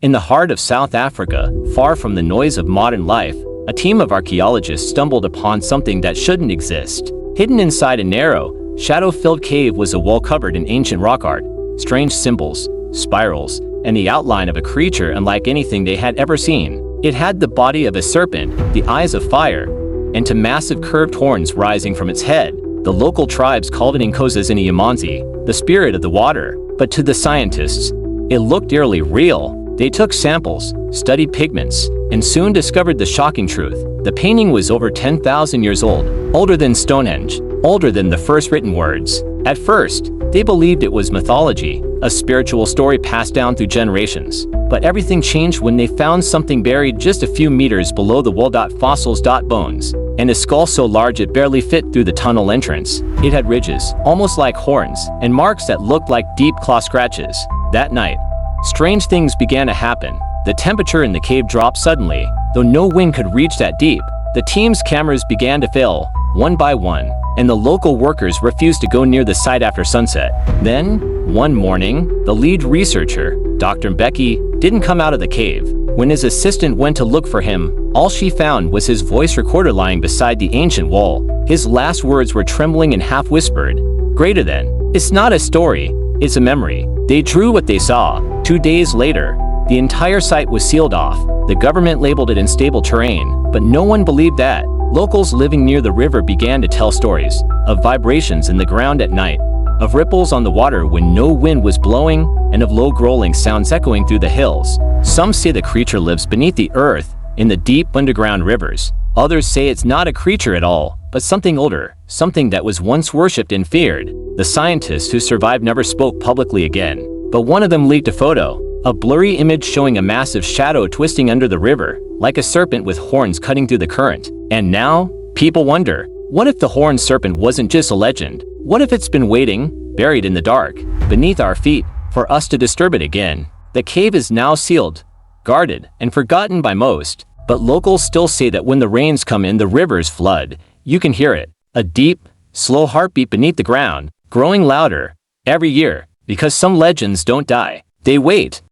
In the heart of South Africa, far from the noise of modern life, a team of archaeologists stumbled upon something that shouldn't exist. Hidden inside a narrow, shadow-filled cave was a wall covered in ancient rock art, strange symbols, spirals, and the outline of a creature unlike anything they had ever seen. It had the body of a serpent, the eyes of fire, and two massive curved horns rising from its head. The local tribes called it Inkosi, the spirit of the water. But to the scientists, it looked eerily real. They took samples, studied pigments, and soon discovered the shocking truth. The painting was over 10,000 years old, older than Stonehenge, older than the first written words. At first, they believed it was mythology, a spiritual story passed down through generations. But everything changed when they found something buried just a few meters below the wall. Fossils, bones, and a skull so large it barely fit through the tunnel entrance. It had ridges, almost like horns, and marks that looked like deep claw scratches. That night, strange things began to happen. The temperature in the cave dropped suddenly, though no wind could reach that deep. The team's cameras began to fail, one by one, and the local workers refused to go near the site after sunset. Then, one morning, the lead researcher, Dr. Becky, didn't come out of the cave. When his assistant went to look for him, all she found was his voice recorder lying beside the ancient wall. His last words were trembling and half-whispered. Greater than. It's not a story, it's a memory. They drew what they saw. 2 days later, the entire site was sealed off. The government labeled it unstable terrain, but no one believed that. Locals living near the river began to tell stories of vibrations in the ground at night, of ripples on the water when no wind was blowing, and of low growling sounds echoing through the hills. Some say the creature lives beneath the earth, in the deep underground rivers. Others say it's not a creature at all, but something older, something that was once worshipped and feared. The scientists who survived never spoke publicly again, but one of them leaked a photo, a blurry image showing a massive shadow twisting under the river, like a serpent with horns cutting through the current. And now, people wonder, what if the horned serpent wasn't just a legend? What if it's been waiting, buried in the dark, beneath our feet, for us to disturb it again? The cave is now sealed, guarded, and forgotten by most, but locals still say that when the rains come in, the rivers flood. You can hear it, a deep, slow heartbeat beneath the ground, growing louder every year, because some legends don't die. They wait.